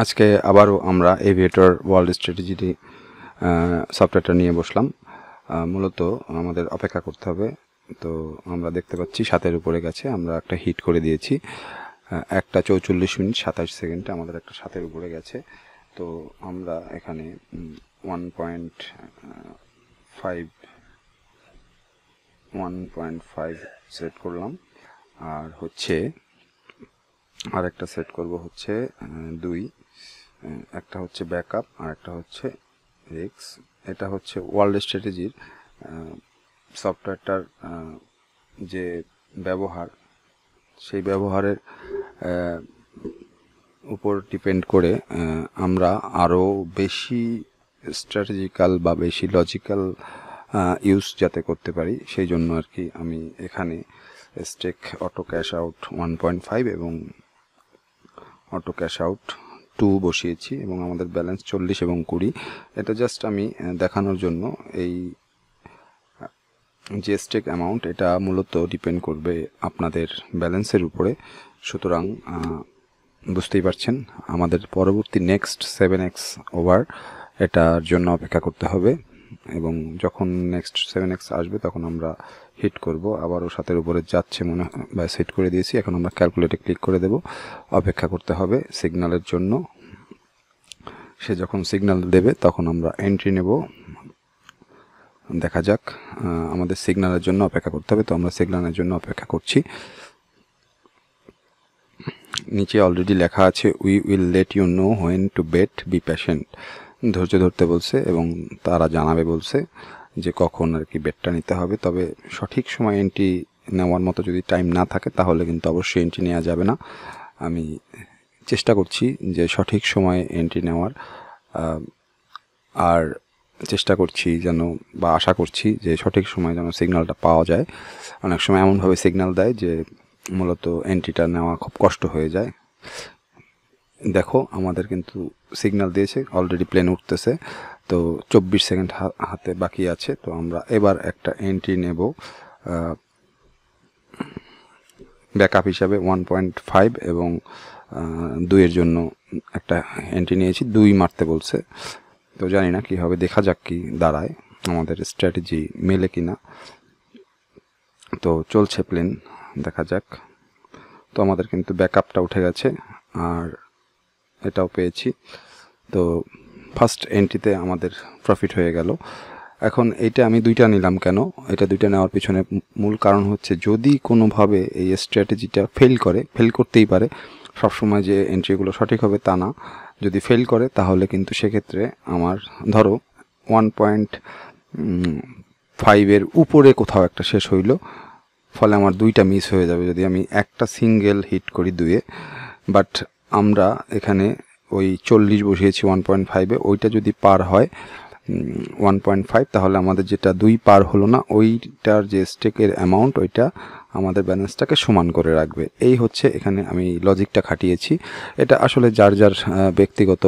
আজকে আবারও আমরা এভিয়েটর ওয়ার্ল্ড স্ট্র্যাটেজি সফটওয়্যারটা নিয়ে বসলাম। মূলত আমাদের অপেক্ষা করতে হবে। তো আমরা দেখতে পাচ্ছি 7-এর উপরে গেছে, আমরা একটা হিট করে দিয়েছি। 1:44 মিনিট 27 সেকেন্ডে আমাদের একটা 7-এর উপরে গেছে। তো আমরা এখানে 1.5 সেট করলাম, আর হচ্ছে আর একটা সেট করব হচ্ছে 2। একটা হচ্ছে ব্যাকআপ আর একটা হচ্ছে রিক্স। এটা হচ্ছে ওয়ার্ল্ড স্ট্র্যাটেজির সফটওয়্যারটার যে ব্যবহার, সেই ব্যবহারের উপর ডিপেন্ড করে আমরা আরও বেশি স্ট্র্যাটেজিক্যাল বা বেশি লজিক্যাল ইউজ যাতে করতে পারি, সেই জন্য আর কি আমি এখানে স্টেক অটো ক্যাশ আউট 1.5 এবং অটো ক্যাশ আউট 2 বসিয়েছি, এবং আমাদের ব্যালেন্স 40 এবং 20। এটা জাস্ট আমি দেখানোর জন্য। এই যে স্টেক অ্যামাউন্ট, এটা মূলত ডিপেন্ড করবে আপনাদের ব্যালেন্সের উপরে। সুতরাং বুঝতেই পারছেন, আমাদের পরবর্তী নেক্সট 7x ওভার এটার জন্য অপেক্ষা করতে হবে, এবং যখন নেক্সট 7x আসবে তখন আমরা হিট করব। আবারও 7-এর উপরে যাচ্ছে মনে হয়, বা সেট করে দিয়েছি। এখন আমরা ক্যালকুলেটে ক্লিক করে দেব, অপেক্ষা করতে হবে সিগন্যালের জন্য। সে যখন সিগন্যাল দেবে তখন আমরা এন্ট্রি নেব। দেখা যাক, আমাদের সিগন্যালের জন্য অপেক্ষা করতে হবে। তো আমরা সিগন্যালের জন্য অপেক্ষা করছি। নিচে অলরেডি লেখা আছে, we will let you know when to bet, be patient. ধৈর্য ধরতে বলছে এবং তারা জানাবে বলছে যে কখন আর কি বেটটা নিতে হবে। তবে সঠিক সময় এন্ট্রি নেওয়ার মতো যদি টাইম না থাকে তাহলে কিন্তু অবশ্যই এন্ট্রি নেওয়া যাবে না। আমি চেষ্টা করছি যে সঠিক সময়ে এন্ট্রি নেওয়ার, আর চেষ্টা করছি যেন, বা আশা করছি যে সঠিক সময় যেন সিগন্যালটা পাওয়া যায়। অনেক সময় এমনভাবে সিগন্যাল দেয় যে মূলত এন্ট্রিটা নেওয়া খুব কষ্ট হয়ে যায়। দেখো, আমাদের কিন্তু সিগন্যাল দিয়েছে, অলরেডি প্লেন উঠতেছে। তো 24 সেকেন্ড হাতে বাকি আছে। তো আমরা এবার একটা এন্ট্রি নেব ব্যাকআপ হিসাবে 1.5 এবং 2-এর জন্য একটা এন্ট্রি নিয়েছি। 2 মারতে বলছে, তো জানি না কি হবে, দেখা যাক কি দাঁড়ায়, আমাদের স্ট্র্যাটেজি মেলে কিনা। তো চলছে প্লেন, দেখা যাক। তো আমাদের কিন্তু ব্যাকআপটা উঠে গেছে আর এটাও পেয়েছি। তো ফার্স্ট এন্ট্রিতে আমাদের প্রফিট হয়ে গেল। এখন এইটা আমি 2টা নিলাম কেন? এটা 2টা নেওয়ার পিছনে মূল কারণ হচ্ছে, যদি কোনোভাবে এই স্ট্র্যাটেজিটা ফেল করতেই পারে। সবসময় যে এন্ট্রিগুলো সঠিক হবে তা না। যদি ফেল করে তাহলে কিন্তু সেক্ষেত্রে আমার ধরো 1.5-এর উপরে কোথাও একটা শেষ হইল, ফলে আমার 2টা মিস হয়ে যাবে যদি আমি একটা সিঙ্গেল হিট করি 2-এ। বাট আমরা এখানে ওই 40 বসিয়েছি 1.5-এ, ওইটা যদি পার হয় 1.5, তাহলে আমাদের যেটা 2 পার হলো না, ওইটার যে স্টেকের অ্যামাউন্ট ওইটা আমাদের ব্যালেন্সটাকে সমান করে রাখবে। এই হচ্ছে এখানে আমি লজিকটা খাটিয়েছি। এটা আসলে যার যার ব্যক্তিগত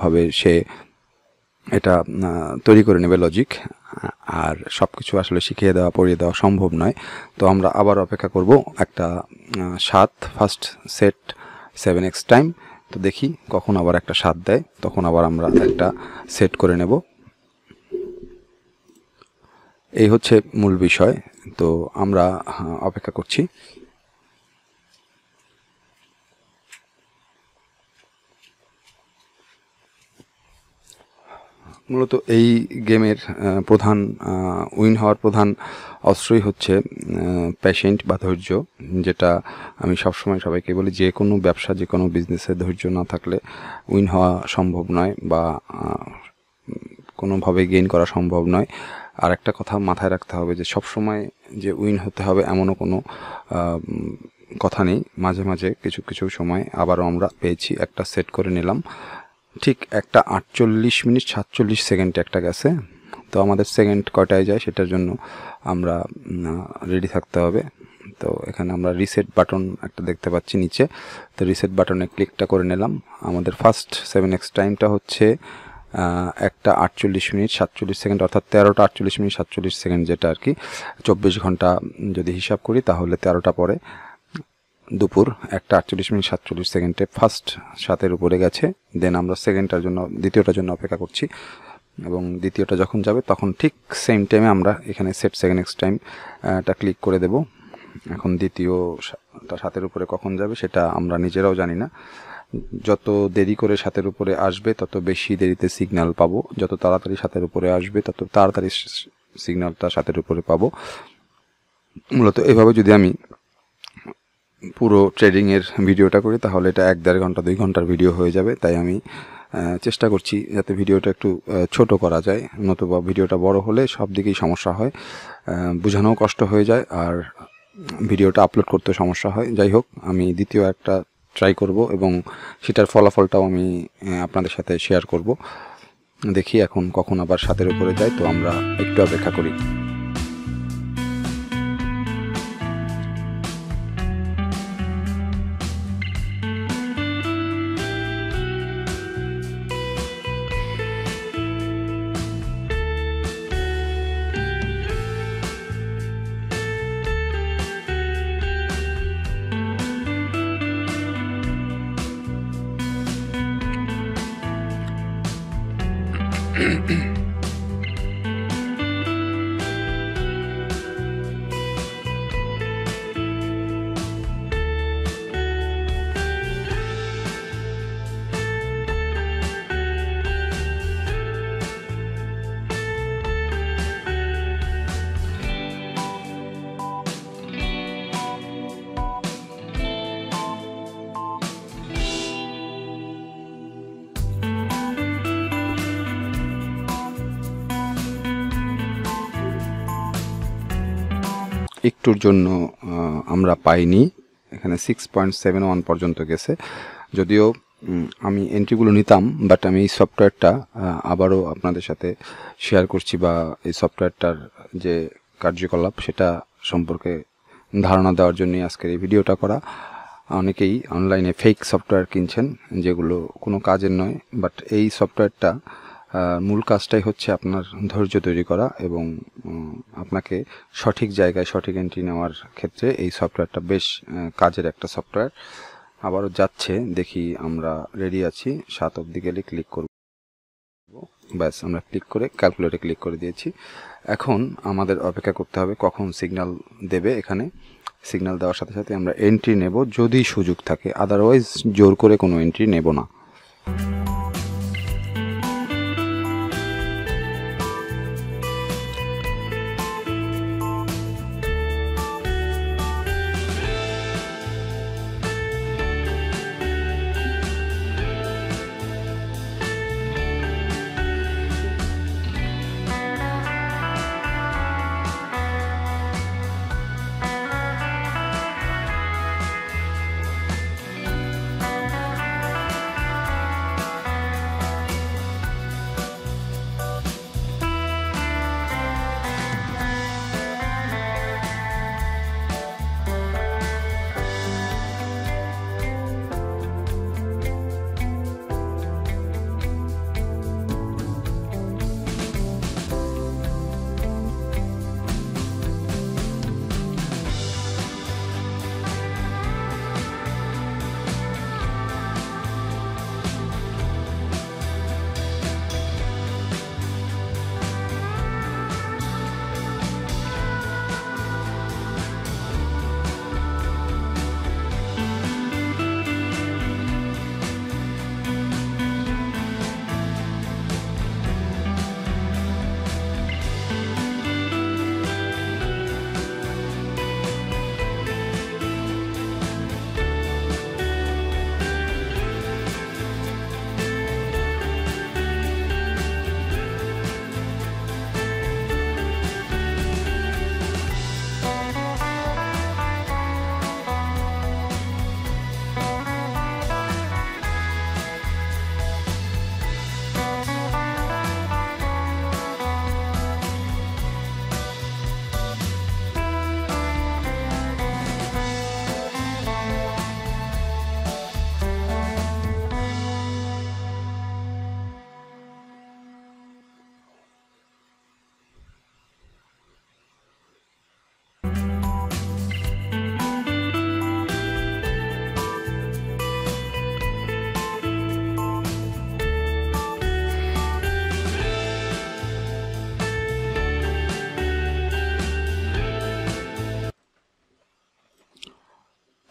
ভাবে সে এটা তৈরি করে নেবে লজিক, আর সব কিছু আসলে শিখিয়ে দেওয়া পড়িয়ে দেওয়া সম্ভব নয়। তো আমরা আবার অপেক্ষা করব একটা 7 ফার্স্ট সেট 7x টাইম। তো দেখি কখন আবার একটা 7 দেয়, তখন আবার আমরা একটা সেট করে নেব। এই হচ্ছে মূল বিষয়। তো আমরা অপেক্ষা করছি। মূলত এই গেমের প্রধান উইন হওয়ার প্রধান অস্ত্রই হচ্ছে প্যাশেন্ট বা ধৈর্য, যেটা আমি সবসময় সবাইকে বলি। যে কোনো ব্যবসা, যে কোনো বিজনেসে ধৈর্য না থাকলে উইন হওয়া সম্ভব নয়, বা কোনোভাবে গেইন করা সম্ভব নয়। আর একটা কথা মাথায় রাখতে হবে যে সবসময় যে উইন হতে হবে এমনও কোনো কথা নেই। মাঝে মাঝে কিছু কিছু সময় আবারও আমরা পেয়েছি, একটা সেট করে নিলাম। ঠিক একটা 48 মিনিট 47 সেকেন্ডে একটা গেছে। তো আমাদের সেকেন্ড কয়টায় যায় সেটার জন্য আমরা রেডি থাকতে হবে। তো এখানে আমরা রিসেট বাটন একটা দেখতে পাচ্ছি নিচে। তো রিসেট বাটনে ক্লিকটা করে নিলাম। আমাদের ফার্স্ট 7x টাইমটা হচ্ছে একটা 48 মিনিট 47 সেকেন্ড, অর্থাৎ 13টা 48 মিনিট 47 সেকেন্ড, যেটা আর কি 24 ঘন্টা যদি হিসাব করি তাহলে 13টা পরে। দুপুর 1:48:47 ফার্স্ট 7-এর উপরে গেছে। দেন আমরা দ্বিতীয়টার জন্য অপেক্ষা করছি, এবং দ্বিতীয়টা যখন যাবে তখন ঠিক সেম টাইমে আমরা এখানে সেট সেকেন্ড নেক্সট টাইমটা ক্লিক করে দেব। এখন দ্বিতীয়টা 7-এর উপরে কখন যাবে সেটা আমরা নিজেরাও জানি না। যত দেরি করে 7-এর উপরে আসবে তত বেশি দেরিতে সিগন্যাল পাবো, যত তাড়াতাড়ি 7-এর উপরে আসবে তত তাড়াতাড়ি সিগন্যালটা 7-এর উপরে পাবো। মূলত এভাবে যদি আমি পুরো ট্রেডিংয়ের ভিডিওটা করি তাহলে এটা 1-1.5 ঘন্টা 2 ঘন্টার ভিডিও হয়ে যাবে। তাই আমি চেষ্টা করছি যাতে ভিডিওটা একটু ছোট করা যায়, নতুবা ভিডিওটা বড় হলে সব দিকেই সমস্যা হয়, বোঝানোও কষ্ট হয়ে যায় আর ভিডিওটা আপলোড করতে সমস্যা হয়। যাই হোক, আমি দ্বিতীয় একটা ট্রাই করব এবং সেটার ফলাফলটাও আমি আপনাদের সাথে শেয়ার করব। দেখি এখন কখন আবার 7-এর উপরে যায়, তো আমরা একটু অপেক্ষা করি। একটুর জন্য আমরা পাইনি, এখানে 6.71 পর্যন্ত গেছে। যদিও আমি এন্ট্রিগুলো নিতাম, বাট আমি এই সফটওয়্যারটা আবারও আপনাদের সাথে শেয়ার করছি, বা এই সফটওয়্যারটার যে কার্যকলাপ সেটা সম্পর্কে ধারণা দেওয়ার জন্যই আজকের এই ভিডিওটা করা। অনেকেই অনলাইনে ফেক সফটওয়্যার কিনছেন যেগুলো কোনো কাজের নয়, বাট এই সফটওয়্যারটা মূল কাজটাই হচ্ছে আপনার ধৈর্য তৈরি করা এবং আপনাকে সঠিক জায়গায় সঠিক এন্ট্রি নেওয়ার ক্ষেত্রে এই সফটওয়্যারটা বেশ কাজের একটা সফটওয়্যার। আবারও যাচ্ছে, দেখি আমরা রেডি আছি। 7 অবধি গেলে ক্লিক করব, ব্যাস আমরা ক্লিক করে ক্যালকুলেটরে ক্লিক করে দিয়েছি। এখন আমাদের অপেক্ষা করতে হবে কখন সিগন্যাল দেবে। এখানে সিগন্যাল দেওয়ার সাথে সাথে আমরা এন্ট্রি নেব যদি সুযোগ থাকে, আদারওয়াইজ জোর করে কোনো এন্ট্রি নেব না।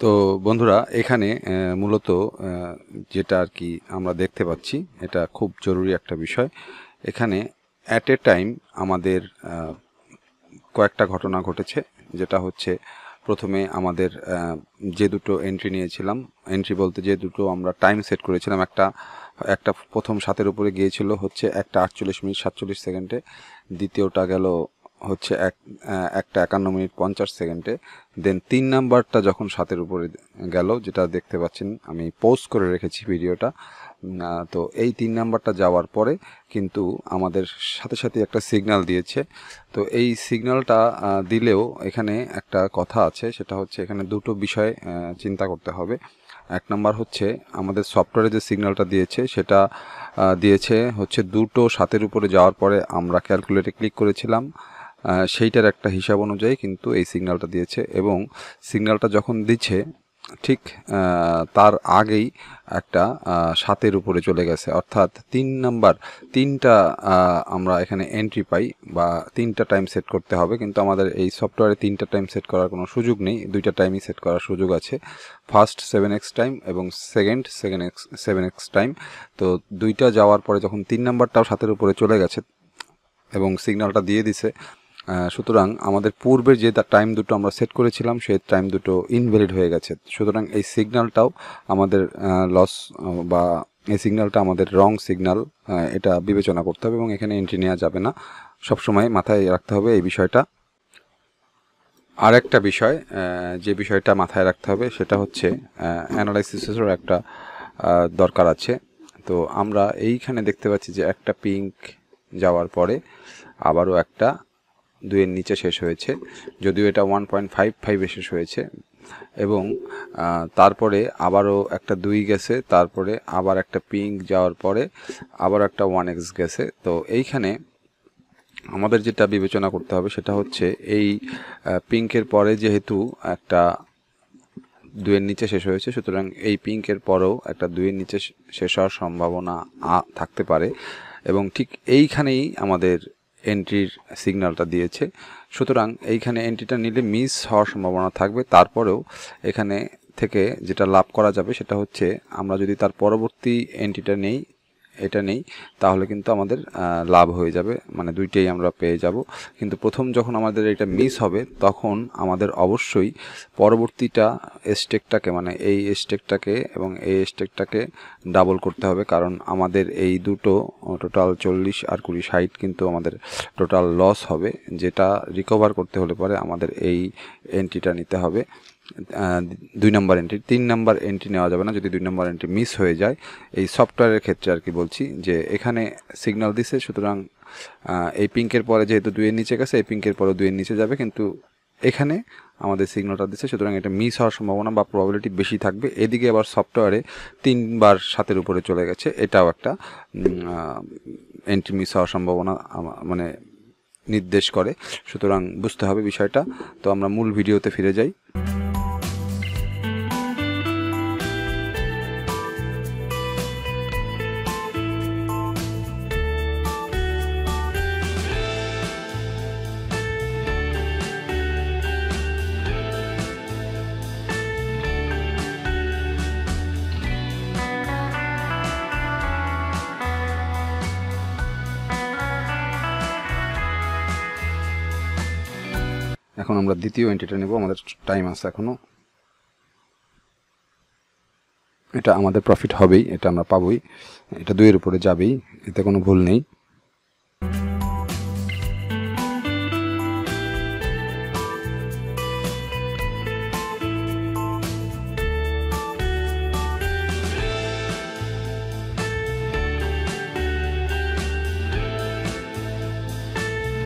তো বন্ধুরা এখানে মূলত যেটা আর কি আমরা দেখতে পাচ্ছি, এটা খুব জরুরি একটা বিষয়। এখানে অ্যাট এ টাইম আমাদের কয়েকটা ঘটনা ঘটেছে। যেটা হচ্ছে, প্রথমে আমাদের যে দুটো এন্ট্রি নিয়েছিলাম, এন্ট্রি বলতে যে দুটো আমরা টাইম সেট করেছিলাম, একটা প্রথম 7-এর উপরে গিয়েছিল হচ্ছে 1:48:47, দ্বিতীয়টা গেল হচ্ছে একটা 51:50। দেন 3 নাম্বারটা যখন 7-এর উপরে গেল, যেটা দেখতে পাচ্ছেন আমি পোস্ট করে রেখেছি ভিডিওটা। তো এই 3 নাম্বারটা যাওয়ার পরে কিন্তু আমাদের সাথে সাথে একটা সিগন্যাল দিয়েছে। তো এই সিগন্যালটা দিলেও এখানে একটা কথা আছে, সেটা হচ্ছে এখানে দুটো বিষয় চিন্তা করতে হবে। এক নাম্বার হচ্ছে, আমাদের সফটওয়্যারে যে সিগন্যালটা দিয়েছে সেটা দিয়েছে হচ্ছে 2:07 উপরে যাওয়ার পরে আমরা ক্যালকুলেটে ক্লিক করেছিলাম, সেইটার একটা হিসাব অনুযায়ী কিন্তু এই সিগন্যালটা দিয়েছে। এবং সিগন্যালটা যখন দিচ্ছে ঠিক তার আগেই একটা 7-এর উপরে চলে গেছে, অর্থাৎ 3 নাম্বার 3টা আমরা এখানে এন্ট্রি পাই, বা 3টা টাইম সেট করতে হবে। কিন্তু আমাদের এই সফটওয়্যারে 3টা টাইম সেট করার কোনো সুযোগ নেই, 2টা টাইমই সেট করার সুযোগ আছে। ফার্স্ট 7x টাইম এবং সেকেন্ড 7x টাইম। তো 2টা যাওয়ার পরে যখন 3 নাম্বারটাও 7-এর উপরে চলে গেছে এবং সিগন্যালটা দিয়ে দিছে, সুতরাং আমাদের পূর্বের যে টাইম দুটো আমরা সেট করেছিলাম সেই টাইম দুটো ইনভ্যালিড হয়ে গেছে। সুতরাং এই সিগন্যালটাও আমাদের লস, বা এই সিগন্যালটা আমাদের রং সিগন্যাল, এটা বিবেচনা করতে হবে এবং এখানে এন্ট্রি নেওয়া যাবে না। সবসময় মাথায় রাখতে হবে এই বিষয়টা। আর একটা বিষয়, যে বিষয়টা মাথায় রাখতে হবে সেটা হচ্ছে অ্যানালাইসিসেরও একটা দরকার আছে। তো আমরা এইখানে দেখতে পাচ্ছি যে একটা পিঙ্ক যাওয়ার পরে আবারও একটা 2-এর নিচে শেষ হয়েছে, যদিও এটা 1.55-এ শেষ হয়েছে। এবং তারপরে আবারও একটা 2 গেছে, তারপরে আবার একটা পিঙ্ক যাওয়ার পরে আবার একটা 1x গেছে। তো এইখানে আমাদের যেটা বিবেচনা করতে হবে সেটা হচ্ছে, এই পিঙ্কের পরে যেহেতু একটা 2-এর নিচে শেষ হয়েছে, সুতরাং এই পিঙ্কের পরেও একটা 2-এর নিচে শেষ হওয়ার সম্ভাবনা থাকতে পারে। এবং ঠিক এইখানেই আমাদের এন্ট্রির সিগন্যালটা দিয়েছে। সুতরাং এইখানে এন্ট্রিটা নিলে মিস হওয়ার সম্ভাবনা থাকবে। তারপরেও এখানে থেকে যেটা লাভ করা যাবে সেটা হচ্ছে, আমরা যদি তার পরবর্তী এন্ট্রিটা নেই তাহলে কিন্তু আমাদের লাভ হয়ে যাবে, মানে 2টেই আমরা পেয়ে যাব। কিন্তু প্রথম যখন আমাদের এটা মিস হবে তখন আমাদের অবশ্যই পরবর্তীটা স্টেকটাকে, মানে এই স্টেকটাকে এবং এই স্টেকটাকে ডাবল করতে হবে, কারণ আমাদের এই দুটো টোটাল 40 আর 20 60 কিন্তু আমাদের টোটাল লস হবে, যেটা রিকভার করতে হলে পরে আমাদের এই এন্ট্রিটা নিতে হবে। 2 নম্বর এন্ট্রি, 3 নম্বর এন্ট্রি নেওয়া যাবে না যদি 2 নম্বর এন্ট্রি মিস হয়ে যায়। এই সফটওয়্যারের ক্ষেত্রে আর কি বলছি, যে এখানে সিগন্যাল দিছে, সুতরাং এই পিঙ্কের পরে যেহেতু 2-এর নিচে গেছে, এই পিঙ্কের পরে 2-এর নিচে যাবে, কিন্তু এখানে আমাদের সিগন্যালটা দিচ্ছে, সুতরাং এটা মিস হওয়ার সম্ভাবনা বা প্রবাবিলিটি বেশি থাকবে। এদিকে আবার সফটওয়্যারে 3বার 7-এর উপরে চলে গেছে, এটাও একটা এন্ট্রি মিস হওয়ার সম্ভাবনা মানে নির্দেশ করে। সুতরাং বুঝতে হবে বিষয়টা। তো আমরা মূল ভিডিওতে ফিরে যাই। এখন আমরা দ্বিতীয় এন্ট্রিটা নেব, আমাদের টাইম আছে এখনো। এটা আমাদের প্রফিট হবেই, এটা আমরা পাবোই, এটা 2-এর উপরে যাবেই, এতে কোনো ভুল নেই।